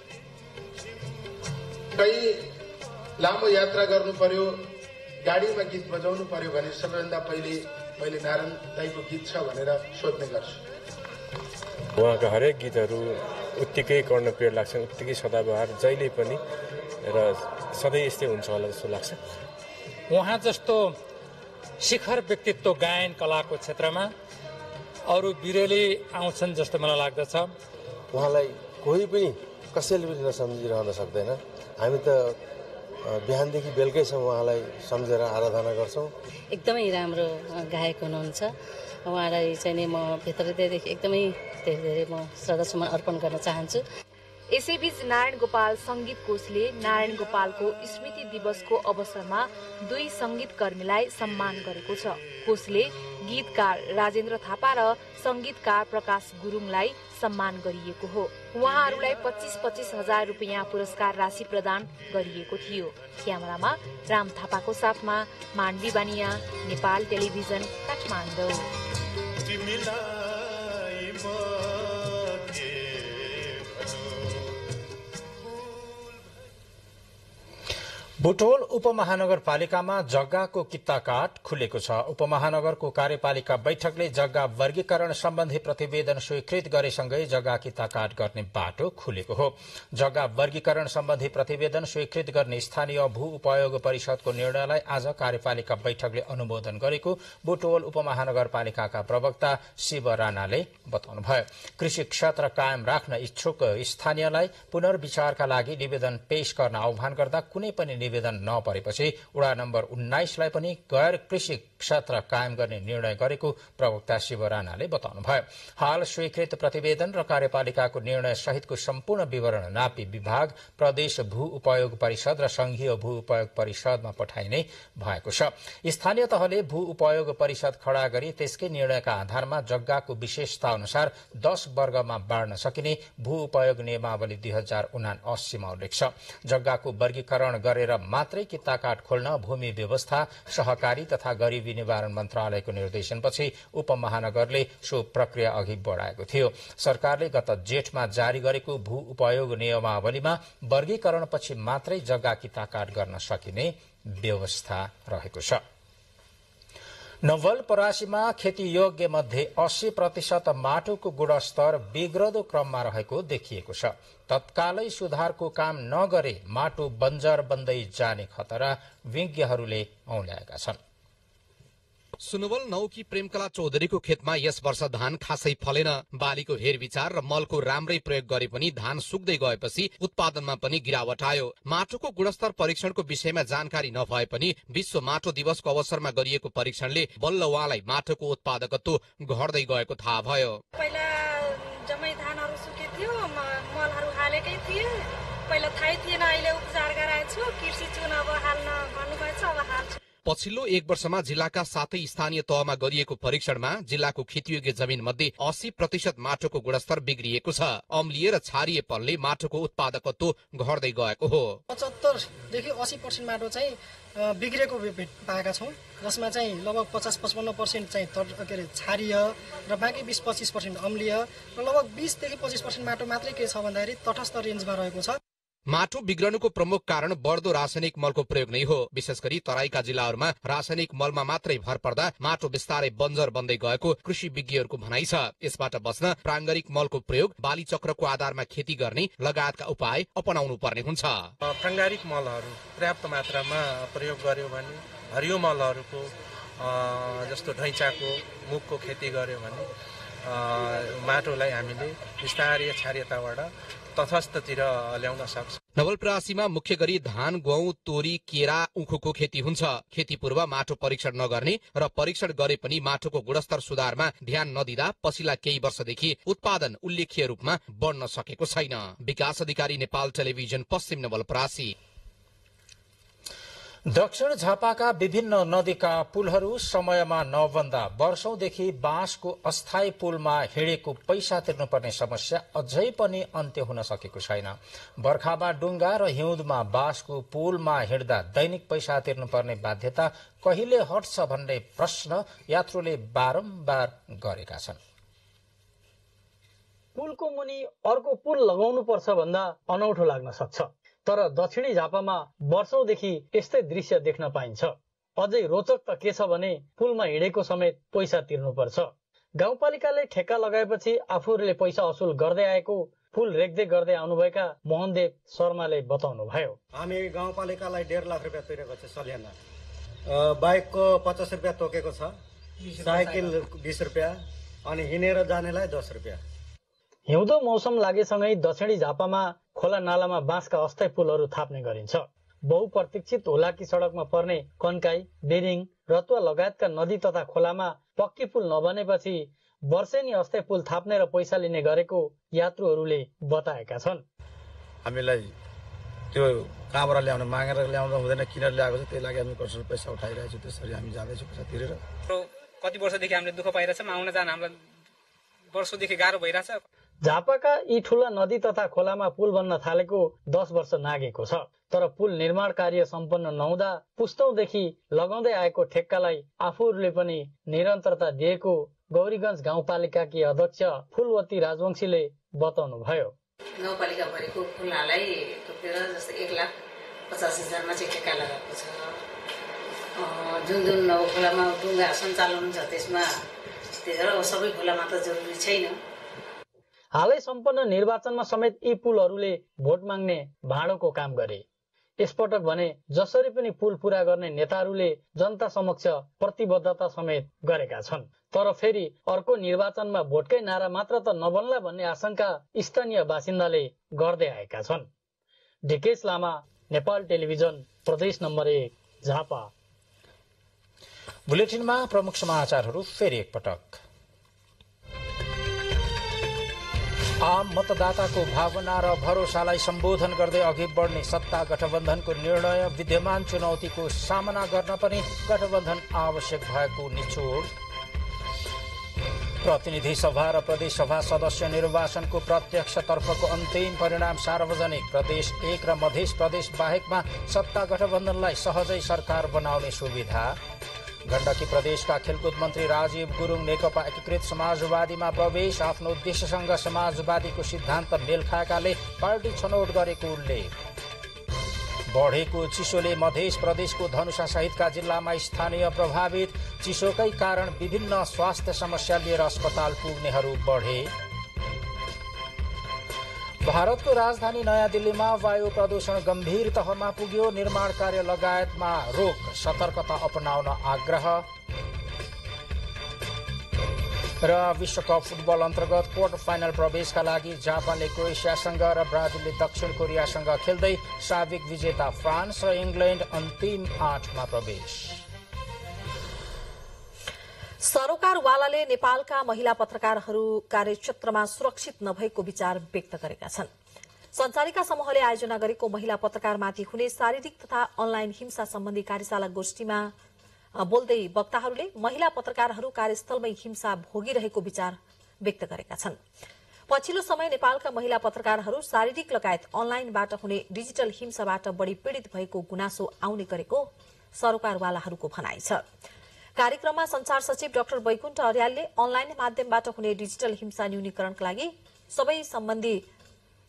कहीँ लामो यात्रा गर्नु पर्यो, गाडीमा गीत बजाउनु पर्यो भने सबैभन्दा पहिले मैले नारायण दाईको गीत छ भनेर सोध्ने गर्छु। उहाँका हरेक गीतहरू उत्तिकै कर्णप्रिय लाग्छन्, उत्तिकै सदाबहार, जहिले पनि, र सधैँ यस्तै हुन्छ होला जस्तो लाग्छ। उहाँ जस्तो शिखर व्यक्तित्व गायन कलाको क्षेत्रमा अरू बिरलै आउँछन् जस्तो मलाई लाग्दछ। उहाँलाई कोही पनि कसैले पनि नसम्झिरहन सक्दैन। हामी त बिहानदेखि बेलुकैसम्म उहाँलाई सम्झेर आराधना गर्छौँ। एकदमै राम्रो गायक हुनुहुन्छ। उहाँलाई चाहिँ नि म भित्रदेखि एकदमै धेरै म श्रद्धासुमन अर्पण गर्न चाहन्छु। यसैबीच नारायण गोपाल संगीत कोषले नारायण गोपालको स्मृति दिवसको अवसरमा 2 संगीत कर्मीलाई सम्मान गरेको छ। कोषले गीतकार राजेन्द्र थापा र संगीतकार प्रकाश गुरुङलाई सम्मान गरिएको हो। उहाँहरूलाई 25-25 हजार रुपियाँ पुरस्कार राशि प्रदान गरिएको थियो। क्यामेरामा राम थापाको साथमा मानवी बानिया, नेपाल टेलिभिजन, काठमाडौँ। बुटवल उपमहानगरपालिकामा जग्गाको कित्ताकाट खुलेको छ। उपमहानगरको कार्यपालिका बैठकले जग्गा वर्गीकरण सम्बन्धी प्रतिवेदन स्वीकृत गरेसँगै जग्गा कित्ताकाट गर्ने बाटो खुलेको हो। जग्गा वर्गीकरण सम्बन्धी प्रतिवेदन स्वीकृत गर्ने स्थानीय भू उपयोग परिषदको निर्णयलाई आज कार्यपालिका बैठकले अनुमोदन गरेको बुटवल उपमहानगरपालिकाका प्रवक्ता शिव राणाले बताउनुभयो। कृषि क्षेत्र कायम राख्न इच्छुक स्थानीयलाई पुनर्विचारका लागि निवेदन पेश गर्न आह्वान गर्दा कुनै पनि निवेदन नपरेपछि वडा नम्बर 19 लाई पनि गैर कृषि क्षेत्र कायम गर्ने निर्णय गरेको प्रवक्ता शिव राणाले बताउनुभयो। हाल स्वीकृत प्रतिवेदन र कार्यपालिकाको निर्णय सहितको सम्पूर्ण विवरण नापी विभाग, प्रदेश भू उपयोग परिषद र संघीय भू उपयोग परिषदमा पठाइने भएको छ। स्थानीय तहले भू उपयोग परिषद खडा गरी त्यसकै निर्णयका आधारमा जग्गाको विशेषता अनुसार 10 वर्गमा बाँड्न सकिने भू उपयोग नियमावली 2079 मा उल्लेख छ। जग्गाको वर्गीकरण गरेर मात्रै कित्ताकाट खोल्न भूमि व्यवस्था, सहकारी तथा गरीबी निवारण मन्त्रालयको निर्देशनपछि उपमहानगरले सो प्रक्रिया अघि बढाएको थियो। सरकारले गत जेठमा जारी गरेको भू उपयोग नियमावलीमा वर्गीकरणपछि मात्रै जग्गा कित्ताकाट गर्न सकिने व्यवस्था रहेको छ। नवलपरासीमा खेतीयोग्य मध्ये 80% माटोको गुणस्तर बिग्रदो क्रममा रहेको देखिएको छ। तत्कालै सुधारको काम नगरे माटो बन्जर बन्दै जाने खतरा विज्ञहरूले औल्याएका छन्। सुनवल 9 की प्रेमकला चौधरीको खेतमा यस वर्ष धान खासै फलेन। बालीको हेरविचार र मलको राम्रै प्रयोग गरे पनि धान सुक्दै गएपछि उत्पादनमा पनि गिरावट आयो। माटोको गुणस्तर परीक्षणको विषयमा जानकारी नभए पनि विश्व माटो दिवसको अवसरमा गरिएको परीक्षणले बल्ल उहाँलाई माटोको उत्पादकत्व घट्दै गएको थाहा भयो। पहिला जम्मै धानहरू सुकेथ्यो, मलहरू हालेकै थिए। पहिला थाहै थिएन, अहिले उपचार गराएछु। कृषि चुन अब हाल्न भन्नुभएछ, अब हाल्छु। पछिल्लो 1 वर्षमा जिल्लाका 7 स्थानीय तहमा गरिएको परीक्षणमा जिल्लाको खेतीयोग्य जमिन मध्ये 80% माटोको गुणस्तर बिग्रिएको छ। अम्लीय र क्षारीयपनले माटोको उत्पादकत्व घट्दै गएको हो। 75 देखि 80% माटो चाहिँ बिग्रेको पाएका छौं, जसमा चाहिँ लगभग 50-55% चाहिँ क्षारीय र बाँकी 20-25% अम्लीय र लगभग 20 देखि 25% माटो मात्रै के छ भन्दाखेरि तटस्थ रेन्जमा रहेको छ। माटो बिग्रनुको प्रमुख कारण बढ्दो रासायनिक मलको प्रयोग नै हो। विशेष गरी तराईका जिल्लाहरूमा रासायनिक मलमा मात्रै भर पर्दा माटो बिस्तारै बन्जर बन्दै गएको कृषि विज्ञहरूको भनाइ छ। यसबाट बच्न प्राङ्गारिक मलको प्रयोग, बाली चक्रको आधारमा खेती गर्ने लगायतका उपाय अपनाउनु पर्ने हुन्छ। प्राङ्गारिक मलहरू पर्याप्त मात्रामा प्रयोग गर्यो भने, हरियो मलहरूको जस्तो ढैँचाको मुखको खेती गर्यो भने माटोलाई हामीले विस्तारीय क्षारीयताबाट तटस्थतिर ल्याउन सक्छ। नवलपरासीमा मुख्य गरी धान, गहुँ, तोरी, केरा, उखुको खेती हुन्छ। खेती पूर्व माटो परीक्षण नगर्ने र परीक्षण गरे पनि माटोको गुणस्तर सुधारमा ध्यान नदिँदा पछिल्ला केही वर्षदेखि उत्पादन उल्लेख्य रूपमा बढ्न सकेको छैन। विकास अधिकारी, नेपाल टेलिभिजन, पश्चिम नवलपरासी। दक्षिण झापाका विभिन्न नदीका पुलहरू समयमा नबन्दा वर्षौंदेखि बाँसको अस्थायी पुलमा हिँडेको पैसा तिर्नुपर्ने समस्या अझै पनि अन्त्य हुन सकेको छैन। बर्खामा डुङ्गा र हिउँदमा बाँसको पुलमा हिँड्दा दैनिक पैसा तिर्नुपर्ने बाध्यता कहिले हट्छ भन्ने प्रश्न यात्रुले बारम्बार गरेका छन्। पुलको मुनि अर्को पुल लगाउनुपर्छ भन्दा अनौठो लाग्न सक्छ, तर दक्षिणी झापामा वर्षौंदेखि यस्तै दृश्य देख्न पाइन्छ। अझै रोचक त के छ भने पुलमा हिँडेको समेत पैसा तिर्नुपर्छ। गाउँपालिकाले ठेक्का लगाएपछि आफूहरूले पैसा असुल गर्दै आएको पुल रेख्दै गर्दै आउनुभएका मोहनदेव शर्माले बताउनु भयो। हामी गाउँपालिकालाई 1.5 लाख रुपियाँ तिरेको छ सल्याना। बाइकको 50 रुपियाँ तोकेको छ, साइकल 20 रुपियाँ अनि हिँडेर जानेलाई 10 रुपियाँ। हिउँदो मौसम लागेसँगै दक्षिणी झापामा खोला नालामा बाँसका अस्थायी पुलहरू थाप्ने गरिन्छ। बहुप्रतीक्षित हुलाकी सड़कमा पर्ने कन्काई, बेरिङ, रतुवा लगायतका नदी तथा खोलामा पक्की पुल नबनेपछि वर्षेनी अस्थायी पुल थाप्ने र पैसा लिने गरेको यात्रुहरूले बताएका छन्। हामीलाई त्यो कहाँबाट ल्याउन, मागेर ल्याउन हुँदैन, किनेर ल्याएको छ, त्यही लागि हामी कसरी पैसा उठाइरहेको छु। त्यसरी हामी जाँदैछौँ पैसा तिरेर। कति वर्षदेखि हामीले दुःख पाइरहेछौँ, आउन जान हामीलाई वर्षौंदेखि गाह्रो भइरहेछ। झापाका यी ठूला नदी तथा खोलामा पुल बन्न थालेको 10 वर्ष नागेको छ, तर पुल निर्माण कार्य सम्पन्न नहुँदा पुस्तौंदेखि लगाउँदै आएको ठेक्कालाई आफूहरूले पनि निरन्तरता दिएको गौरीगञ्ज गाउँपालिकाकी अध्यक्ष फुलवती राजवंशीले बताउनु भयो। गाउँपालिका भरेको खोलालाई तोकेर जस्तै 1,50,000 मा चाहिँ ठेक्का लगाएको छ। जुन खोलामा डुङ्गा सञ्चालन हुन्छ त्यसमा सबै खोलामा त जरुरी छैन। हालै सम्पन्न निर्वाचनमा समेत यी पुलहरूले भोट माग्ने भाँडोको काम गरे। यसपटक भने जसरी पनि पुल पूरा गर्ने नेताहरूले जनता समक्ष प्रतिबद्धता समेत गरेका छन्। तर फेरि अर्को निर्वाचनमा भोटकै नारा मात्र त नबन्ला भन्ने आशंका स्थानीय बासिन्दाले गर्दै आएका छन्। डिकेश लामा, नेपाल टेलिभिजन, प्रदेश नम्बर 1, झापा। बुलेटिनमा प्रमुख समाचारहरू फेरि एकपटक। आम मतदाताको भावना र भरोसालाई सम्बोधन गर्दै अघि बढ्ने सत्ता गठबन्धनको निर्णय, विद्यमान चुनौतीको सामना गर्न पनि गठबन्धन आवश्यक भएको निचोड। प्रतिनिधि सभा र प्रदेश सभा सदस्य निर्वाचनको प्रत्यक्षतर्फको अन्तिम परिणाम सार्वजनिक। प्रदेश 1 र मधेस प्रदेश बाहेकमा सत्ता गठबन्धनलाई सहजै सरकार बनाउने सुविधा। गण्डकी प्रदेशका खेलकुद मन्त्री राजीव गुरुङ नेकपा एकीकृत समाजवादीमा प्रवेश। आफ्नो उद्देश्यसँग समाजवादीको सिद्धान्त मेल खाएकाले पार्टी छनौट गरेको उल्लेख। बढेको चिसोले मधेस प्रदेशको धनुषा सहितका जिल्लामा स्थानीय प्रभावित। चिसोकै कारण विभिन्न स्वास्थ्य समस्या लिएर अस्पताल पुग्नेहरू बढे। भारतको राजधानी नयाँ दिल्लीमा वायु प्रदूषण गम्भीर तहमा पुग्यो। निर्माण कार्य लगायतमा रोक, सतर्कता अपनाउन आग्रह। र विश्वकप फुटबल अन्तर्गत क्वार्टर फाइनल प्रवेशका लागि जापानले क्रोएसियासँग र ब्राजिलले दक्षिण कोरियासँग खेल्दै साबिक विजेता फ्रान्स र इङ्ग्ल्यान्ड अन्तिम 8 मा प्रवेश। सरोकारवालाले नेपालका महिला पत्रकारहरू कार्यक्षेत्रमा सुरक्षित नभएको विचार व्यक्त गरेका छन्। संचालिका समूहले आयोजना गरेको महिला पत्रकारमाथि हुने शारीरिक तथा अनलाइन हिंसा सम्बन्धी कार्यशाला गोष्ठीमा बोल्दै वक्ताहरूले महिला पत्रकारहरू कार्यस्थलमै हिंसा भोगिरहेको विचार व्यक्त गरेका छन्। पछिल्लो समय नेपालका महिला पत्रकारहरू शारीरिक लगायत अनलाइनबाट हुने डिजिटल हिंसाबाट बढ़ी पीड़ित भएको गुनासो आउने गरेको सरोकारवालाहरूको भनाइ छ। कार्यक्रममा संचार सचिव डाक्टर वैकुण्ठ अर्यालले अनलाइन माध्यमबाट हुने डिजिटल हिंसा न्यूनीकरणका लागि सबै सम्बन्धी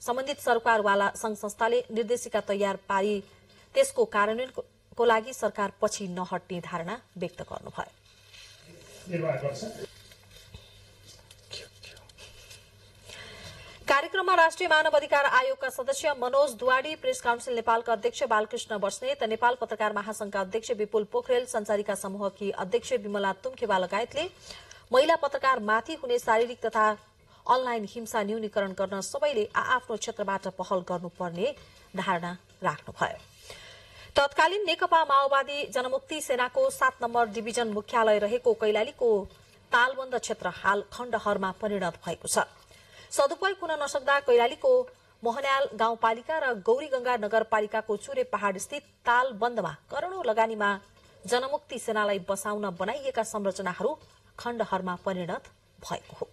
सम्बन्धित सरकारवाला संघ संस्थाले निर्देशिका तयार पारी त्यसको कार्यान्वयनको लागि सरकार पछि नहट्ने धारणा व्यक्त गर्नुभयो। कार्यक्रममा राष्ट्रिय मानव अधिकार आयोगका सदस्य मनोज दुवाडी, प्रेस काउन्सिल नेपालका अध्यक्ष बालकृष्ण बस्नेत, नेपाल पत्रकार महासंघका अध्यक्ष विपुल पोखरेल, संचारिका समूहकी अध्यक्ष विमला तुम्खेवा लगायतले महिला पत्रकारमाथि हुने शारीरिक तथा अनलाइन हिंसा न्यूनीकरण गर्न सबैले आआफ्नो क्षेत्रबाट पहल गर्नुपर्ने धारणा राख्नुभयो। तत्कालीन नेकपा माओवादी जनमुक्ति सेनाको 7 नम्बर डिभिजन मुख्यालय रहेको कैलालीको तालबन्द क्षेत्र हाल खण्डहरमा परिणत भएको छ। सदुपयोग हुन नसक्दा कैलालीको मोहन्याल गाउँपालिका र गौरीगंगा नगरपालिकाको चुरे पहाड़ स्थित तालबन्दमा करोड़ौं लगानीमा जनमुक्ति सेनालाई बसाउन बनाइएका संरचनाहरू खण्डहरमा परिणत भएको हो।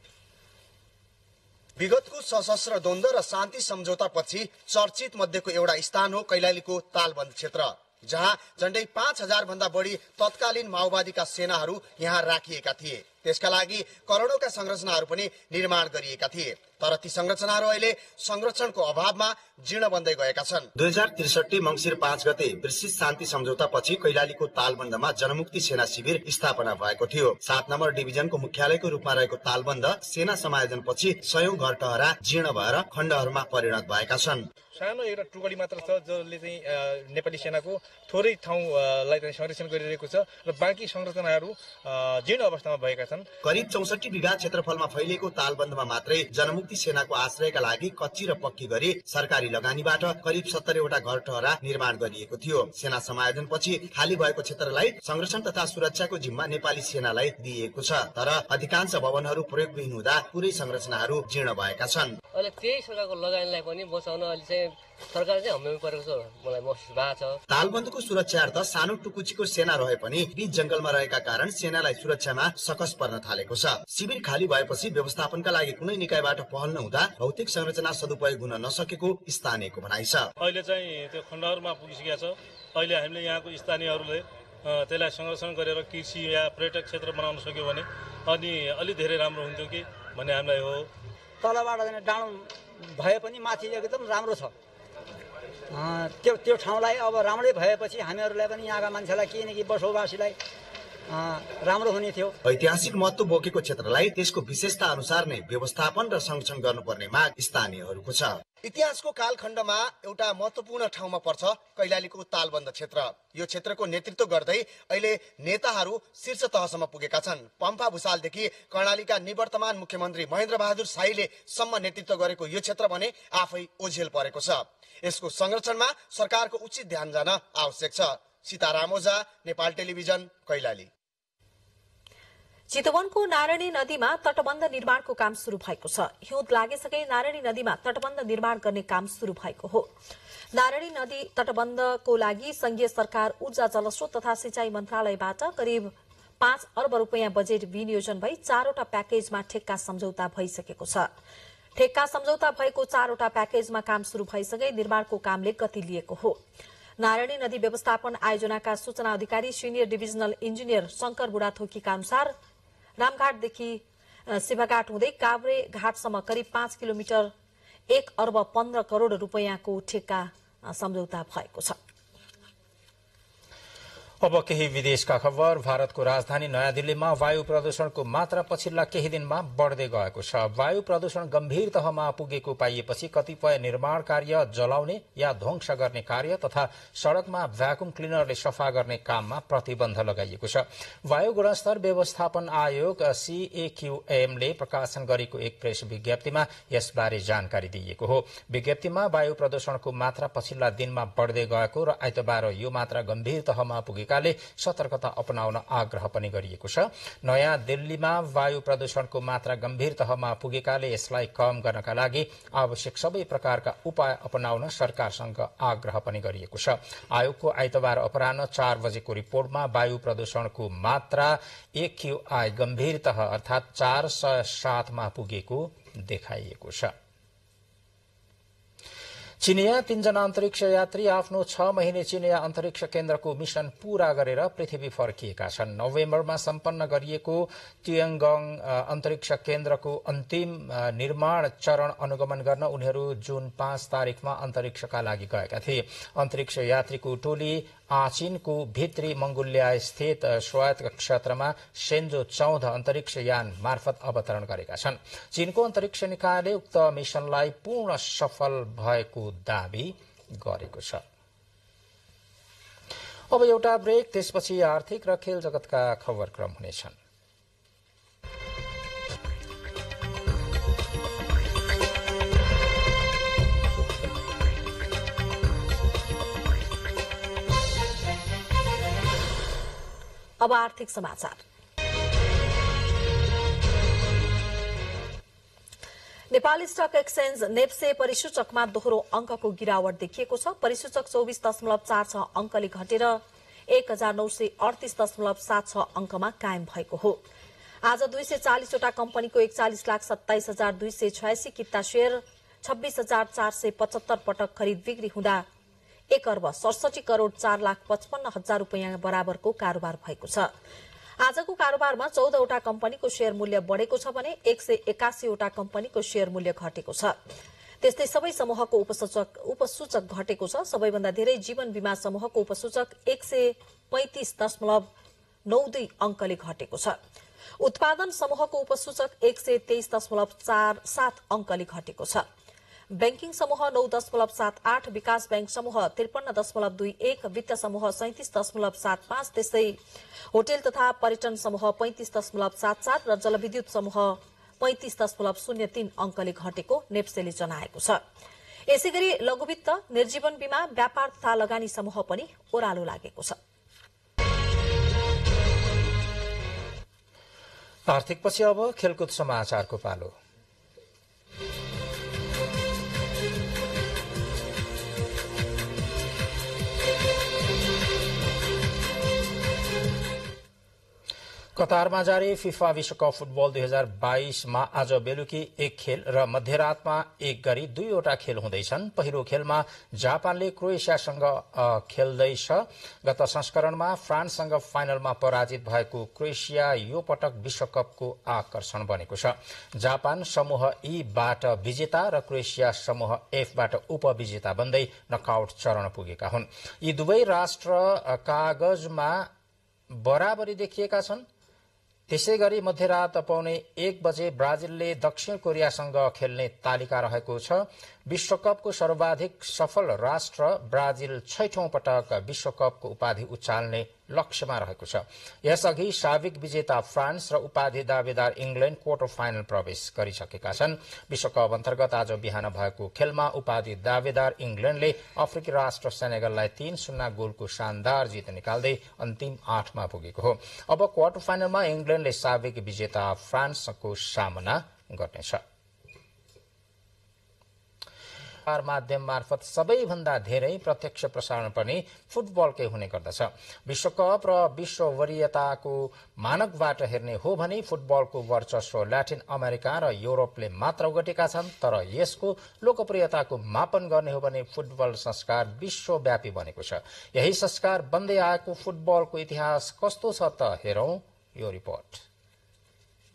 विगतको सशस्त्र द्वन्द्व र शान्ति सम्झौतापछि चर्चित मध्येको एउटा स्थान हो कैलालीको तालबन्द क्षेत्र, जहाँ झण्डै 5000 भन्दा बढी तत्कालीन माओवादीका सेनाहरू यहाँ राखिएका थिए। त्यसका लागि करोडौंका संरचनाहरू पनि निर्माण गरिएका थिए, तर ती संरचनाहरू अहिले संरक्षणको अभावमा जीर्ण बन्दै गएका छन्। 2063 मंसिर 5 गते विस्तृत शान्ति सम्झौतापछि कैलालीको तालबन्दमा जनमुक्ति सेना शिविर स्थापना भएको थियो। 7 नम्बर डिभिजनको मुख्यालयको रूपमा रहेको तालबन्द सेना समायोजनपछि सयौं घर टहरा जीर्ण भएर खण्डहरुमा परिणत भएका छन्। सानो एउटा टुकडी मात्र छ जसले चाहिँ नेपाली सेनाको थोरै ठाउँलाई चाहिँ संरक्षण गरिरहेको छ र बाँकी संरचनाहरू जीर्ण अवस्थामा भएका छन्। करिब 64 बिघा क्षेत्रफलमा फैलिएको तालबन्दमा मात्रै जनमुक्ति सेनाको आश्रयका लागि कच्ची र पक्की गरी सरकारी लगानीबाट करिब 70 वटा घर टहरा निर्माण गरिएको थियो। सेना समायोजनपछि खाली भएको क्षेत्रलाई संरक्षण तथा सुरक्षाको जिम्मा नेपाली सेनालाई दिइएको छ, तर अधिकांश भवनहरू प्रयोगविहीन हुँदा पुरै संरचनाहरू जीर्ण भएका छन्। अहिले त्यही सरकारको लगानीलाई पनि बचाउन अहिले चाहिँ सरकार चाहिँ हम्मेमा परेको छ मलाई महसुस भएको छ। तालबन्दको सुरक्षार्थ सानो टुकुचीको सेना रहे पनि बीच जंगलमा रहेका कारण सेनालाई सुरक्षामा सकस पर्न थालेको छ। शिविर खाली भएपछि व्यवस्थापनका लागि कुनै निकायबाट पहल नहुँदा भौतिक संरचना सदुपयोग हुन नसकेको स्थानीयको भनाइ छ। अहिले चाहिँ त्यो खण्डहरुमा पुगिसकेको छ। अहिले हामीले यहाँको स्थानीयहरूले त्यसलाई संरक्षण गरेर कृषि या पर्यटक क्षेत्र बनाउन सक्यो भने अनि अलि धेरै राम्रो हुन्थ्यो कि भन्ने हामीलाई हो। तलबाट डाँडो भए पनि माथि एकदम राम्रो छ। त्यो ठाउँलाई अब राम्रै भएपछि हामीहरूलाई पनि यहाँका मान्छेलाई के न कि बसोबासीलाई राम्रो हुने थियो। ऐतिहासिक महत्व बोकेको क्षेत्रलाई त्यसको विशेषता अनुसार नै व्यवस्थापन र संरक्षण गर्नुपर्ने माग स्थानीयहरूको छ। इतिहासको कालखण्डमा एउटा महत्वपूर्ण ठाउँमा पर्छ कैलालीको तालबन्द क्षेत्र। यो क्षेत्रको नेतृत्व गर्दै अहिले नेताहरू शीर्ष तहसम्म पुगेका छन्। पम्फा भुसालदेखि कर्णालीका निवर्तमान मुख्यमन्त्री महेन्द्र बहादुर शाहीले सम्म नेतृत्व गरेको यो क्षेत्र भने आफै ओझेल परेको छ। यसको संरक्षणमा सरकारको उचित ध्यान जान आवश्यक छ। सीताराम ओझा, नेपाल टेलिभिजन, कैलाली। चितवनको नारायणी नदीमा तटबन्ध निर्माणको काम शुरू भएको छ। हिउँद लागेसँगै नारायणी नदीमा तटबन्ध निर्माण गर्ने काम शुरू भएको हो। नारायणी नदी तटबन्धको लागि संघीय सरकार, ऊर्जा जलस्रोत तथा सिंचाई मन्त्रालयबाट करिब 5 अर्ब रुपियाँ बजेट विनियोजन भई 4वटा प्याकेजमा ठेक्का सम्झौता भइसकेको छ। ठेक्का सम्झौता भएको 4वटा प्याकेजमा काम शुरू भइसँगै निर्माणको कामले गति लिएको हो। नारायणी नदी व्यवस्थापन आयोजनाका सूचना अधिकारी सिनियर डिभिजनल इन्जिनियर शंकर बुढाथोकीका अनुसार रामघाटदेखि शिवघाट हुँदै काभ्रे घाटसम्म करिब 5 किलोमिटर 1 अर्ब 15 करोड़ रुपियाँको ठेक्का सम्झौता भएको छ। अब केही विदेशका खबर। भारतको राजधानी नयाँ दिल्लीमा वायु प्रदूषणको मात्रा पछिल्ला केही दिनमा बढ़दै गएको छ। वायु प्रदूषण गम्भीर तहमा पुगेको पाइएपछि कतिपय निर्माण कार्य, जलाउने या ध्वंस गर्ने कार्य तथा सड़कमा भ्याकुम क्लिनरले सफा गर्ने काममा प्रतिबन्ध लगाइएको छ। वायु गुणस्तर व्यवस्थापन आयोग CAQM ले प्रकाशन गरेको एक प्रेस विज्ञप्तिमा यसबारे जानकारी दिइएको हो। विज्ञप्तिमा वायु प्रदूषणको मात्रा पछिल्ला दिनमा बढ़दै गएको र आइतबार यो मात्रा गम्भीर तहमा पुगेको सतर्कता अपनाउन आग्रह पनि गरिएको छ। नयाँ दिल्लीमा वायु प्रदूषणको मात्रा गम्भीर तहमा पुगेकाले यसलाई कम गर्नका लागि आवश्यक सबै प्रकारका उपाय अपनाउन सरकारसँग आग्रह पनि गरिएको छ। आयोगको आइतबार अपराह्न 4 बजेको रिपोर्टमा वायु प्रदूषणको मात्रा AQI गम्भीर तह अर्थात 407 मा पुगेको देखाइएको छ। चीनिया 3 जना अन्तरिक्ष यात्री आफ्नो 6 महिने चीनिया अन्तरिक्ष केन्द्रको मिशन पूरा गरेर पृथ्वी फर्किएका छन्। नोभेम्बरमा सम्पन्न गरिएको तियाङगङ अन्तरिक्ष केन्द्रको अन्तिम निर्माण चरण अनुगमन गर्न उनीहरू जुन 5 तारिखमा अन्तरिक्षका लागि गएका थिए। अन्तरिक्ष यात्रीको टोली चीनको भित्री मंगोलिया स्थित स्वायत्त क्षेत्रमा सेन्जो 14 अन्तरिक्ष यान मार्फत अवतरण गरेका छन्। चीनको अन्तरिक्ष निकायले उक्त मिशनलाई पूर्ण सफल भएको दावी गरेको छ। अब एउटा ब्रेक, त्यसपछि आर्थिक र खेल जगतका खबरक्रम हुनेछन्। अब आर्थिक समाचार। नेपाल स्टक एक्सचेन्ज नेप्से परिसूचकमा दोहोरो अंकको गिरावट देखिएको छ। परिसूचक 24.46 अंकले घटेर 1938.76 अंकमा कायम भएको हो। आज 240 वटा कम्पनीको 41,27,286 किता शेयर 26,475 पटक खरिद बिक्री हुँदा 1,67,04,55,000 रुपियाँ बराबरको कारोबार भएको छ। आजको कारोबारमा 14 वटा कम्पनीको शेयर मूल्य बढ़ेको छ भने 181 वटा कम्पनीको शेयर मूल्य घटेको छ। त्यस्तै सबै समूहको उपसूचक घटेको छ। सबैभन्दा धेरै जीवन बीमा समूहको उपसूचक 135.92 अंकले घटेको छ। उत्पादन समूहको उपसूचक 123.47 अंकले घटेको छ। बैंकिङ समूह 9.78, विकास बैंक समूह 53.21, वित्त समूह 37.75, त्यस्तै होटल तथा पर्यटन समूह 35.77 र जलविद्युत समूह 35.03 अंकले घटेको नेप्सेले जनाएको छ। यसैगरी लघुवित्त, निर्जीवन बीमा, व्यापार तथा लगानी समूह पनि ओह्रालो लागेको छ। आर्थिकपछि अब खेलकुद समाचारको पालो। कतारमा जारी फिफा विश्वकप फुटबल 2022 मा आज बेलुकी एक खेल र मध्यरातमा एक गरी 2 वटा खेल हुँदैछन्। पहिलो खेलमा जापानले क्रोएसियासँग खेल्दैछ। गत संस्करणमा फ्रान्ससँग फाइनलमा पराजित भएको क्रोएसिया यो पटक विश्वकपको आकर्षण बनेको छ। जापान समूह ई बाट विजेता र क्रोएसिया समूह एफ बाट उपविजेता बन्दै नकआउट चरण पुगेका हुन्। यी दुवै राष्ट्र कागजमा बराबरी देखिएका छन्। त्यसैगरी मध्यरात 1:15 बजे ब्राजिलले दक्षिण कोरियासँग खेल्ने तालिका रहेको छ। विश्वकपको सर्वाधिक सफल राष्ट्र ब्राजिल 6औं पटक विश्वकपको उपाधि उचाल्ने लक्ष्यमा रहेको छ। यसअघि साविक विजेता फ्रान्स र उपाधि दावेदार इंग्ल्याण्ड क्वार्टर फाइनल प्रवेश गरिसकेका छन्। विश्वकप अन्तर्गत आज बिहान भएको खेलमा उपाधि दावेदार इंग्ल्याण्डले अफ्रिकी राष्ट्र सेनेगललाई 3-0 गोलको शानदार जित निकाल्दै अन्तिम 8मा पुगेको हो। अब क्वार्टर फाइनलमा इंग्ल्याण्डले साविक विजेता फ्रान्सको सामना गर्नेछ। माध्यम मार्फत सबैभन्दा धेरै प्रत्यक्ष प्रसारण पनि फुटबलकै हुने गर्दछ। विश्वकप र विश्व वरीयताको मानकबाट हेर्ने हो भने फुटबलको वर्चस्व ल्याटिन अमेरिका र युरोपले मात्र ओगटेका छन्। तर यसको लोकप्रियताको मापन गर्ने हो भने फुटबल संस्कार विश्वव्यापी बनेको छ। यही संस्कार बन्दै आएको फुटबलको इतिहास कस्तो छ त हेरौं यो रिपोर्ट।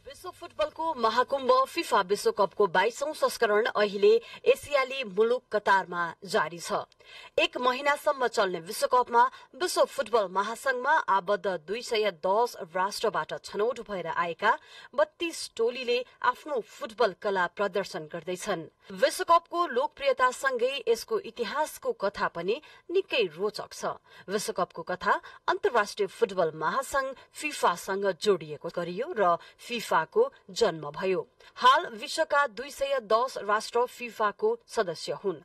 विश्व फुटबलको महाकुम्भ फिफा विश्वकपको 22औं संस्करण अहिले एसियाली मुलुक कतारमा जारी छ। एक महिनासम्म चल्ने विश्वकपमा विश्व फुटबल महासंघमा आबद्ध 210 राष्ट्रबाट छनौट भएर आएका 32 टोलीले आफ्नो फुटबल कला प्रदर्शन गर्दैछन्। विश्वकपको लोकप्रियतासँगै यसको इतिहासको कथा पनि निकै रोचक छ। विश्वकपको कथा अन्तर्राष्ट्रिय फुटबल महासंघ फिफासँग जोडिएको गरियो र फिफाको जन्म भयो। हाल विश्वका 210 राष्ट्र फिफाको सदस्य हुन्।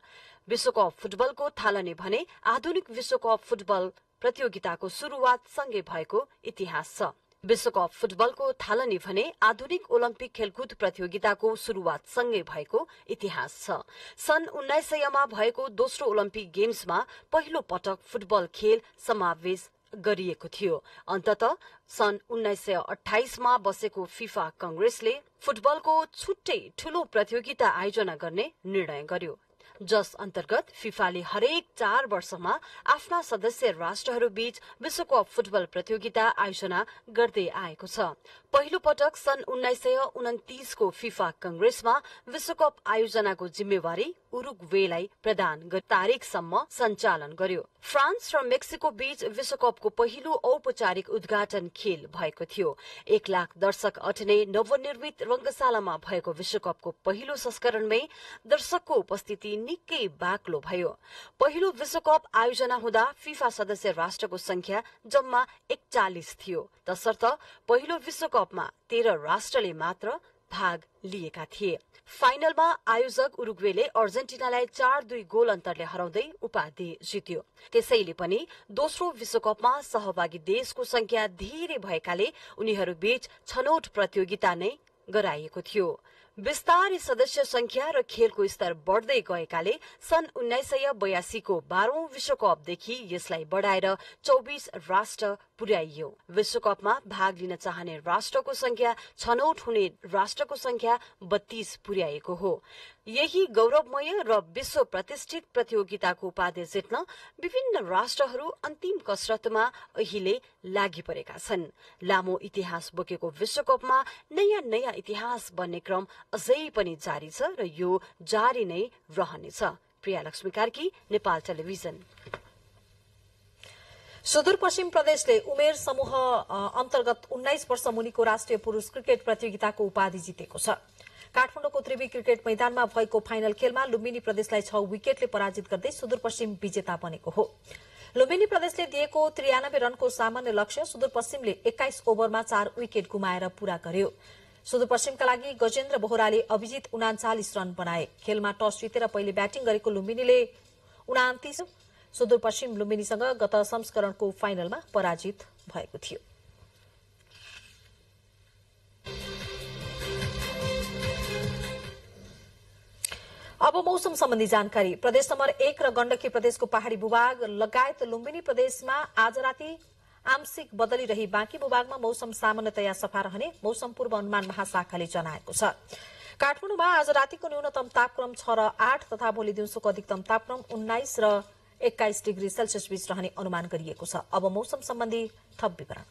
विश्वकप फुटबलको थालनी भने आधुनिक विश्वकप फुटबल प्रतियोगिताको शुरूआत सँगै भएको इतिहास छ। विश्वकप फुटबलको थालनी भने आधुनिक ओलम्पिक खेलकुद प्रतियोगिताको शुरूआत सँगै भएको इतिहास छ। सन् 1900 मा भएको दोस्रो ओलम्पिक गेम्समा पहिलो पटक फुटबल खेल समावेश गरिएको थियो। अन्ततः सन् 1928 मा बसेको फिफा कंग्रेसले फुटबलको छुट्टै ठूलो प्रतियोगिता आयोजना गर्ने निर्णय गर्यो। जस अन्तर्गत फिफाले हरेक 4 वर्षमा आफ्ना सदस्य राष्ट्रहरू बीच विश्वकप फुटबल प्रतियोगिता आयोजना गर्दै आएको छ। पहिलो पटक सन् 1929 को फिफा कंग्रेसमा विश्वकप आयोजनाको जिम्मेवारी उरुग्वेलाई प्रदान तारिकसम्म सञ्चालन गर्यो। फ्रान्स र मेक्सिको बीच विश्वकपको पहिलो औपचारिक उद्घाटन खेल भएको थियो। 1 लाख दर्शक अट्ने नवनिर्मित रंगशालामा भएको विश्वकपको पहिलो संस्करणमै दर्शकको उपस्थिति निकै बाक्लो भयो। पहिलो विश्वकप आयोजना हुँदा फिफा सदस्य राष्ट्रको संख्या जम्मा 41 थियो। तसर्थ पहिलो विश्वकपमा 13 राष्ट्रले मात्र भाग लिएका थिए। फाइनलमा आयोजक उरुग्वेले अर्जेन्टिनालाई 4-2 गोल अन्तरले हराउँदै उपाधि जित्यो। त्यसैले पनि दोस्रो विश्वकपमा सहभागी देशको संख्या धेरै भएकाले उनीहरू बीच छनौट प्रतियोगिता नै गराइएको थियो। विस्तारै सदस्य संख्या र खेलको स्तर बढ्दै गएकाले सन् 1982 को 12औं विश्वकपदेखि यसलाई बढ़ाएर 24 राष्ट्र पुर्याइयो। विश्वकपमा भाग लिन चाहने राष्ट्रको संख्या छनौट हुने राष्ट्रको संख्या 32 पुर्याएको हो। यही गौरवमय र विश्व प्रतिष्ठित प्रतियोगिताको उपाधि जित्न विभिन्न राष्ट्रहरू अन्तिम कसरतमा अहिले लागि परेका छन्। लामो इतिहास बोकेको विश्वकपमा नयाँ नयाँ इतिहास बन्ने क्रम अझै पनि जारी छ र यो जारी नै रहनेछ। प्रिया लक्ष्मी कार्की, नेपाल टेलिभिजन। सुदूरपश्चिम प्रदेशले उमेर समूह अन्तर्गत 19 वर्ष मुनिको राष्ट्रिय पुरूष क्रिकेट प्रतियोगिताको उपाधि जितेको छ। काठमाडौँको त्रिवी क्रिकेट मैदानमा भएको फाइनल खेलमा लुम्बिनी प्रदेशलाई 6 विकेटले पराजित गर्दै सुदूरपश्चिम विजेता बनेको हो। लुम्बिनी प्रदेशले दिएको 93 रनको सामान्य लक्ष्य सुदूरपश्चिमले 21 ओभरमा 4 विकेट गुमाएर पूरा गर्यो। सुदूरपश्चिमका लागि गजेन्द्र बोहराले अभिजित 39 रन बनाए। खेलमा टस जितेर पहिले ब्याटिङ गरेको लुम्बिनीले 29 सुदूरपश्चिम लुम्बिनीसँग गत संस्करणको फाइनलमा पराजित भएको थियो। अब मौसम सम्बन्धी जानकारी। प्रदेश नम्बर 1 र गण्डकी प्रदेशको पहाड़ी भूभाग लगायत लुम्बिनी प्रदेशमा आज राति आंशिक बदली रही बाँकी भूभागमा मौसम सामान्यतया सफा रहने मौसम पूर्व अनुमान महाशाखाले जनाएको छ। काठमाडौँमा आज रातिको न्यूनतम तापक्रम 6 र 8 तथा भोलि दिउँसोको अधिकतम तापक्रम 19 र 21 डिग्री सेल्सियस बीच रहने अनुमान गरिएको छ। अब मौसम सम्बन्धी थप विवरण।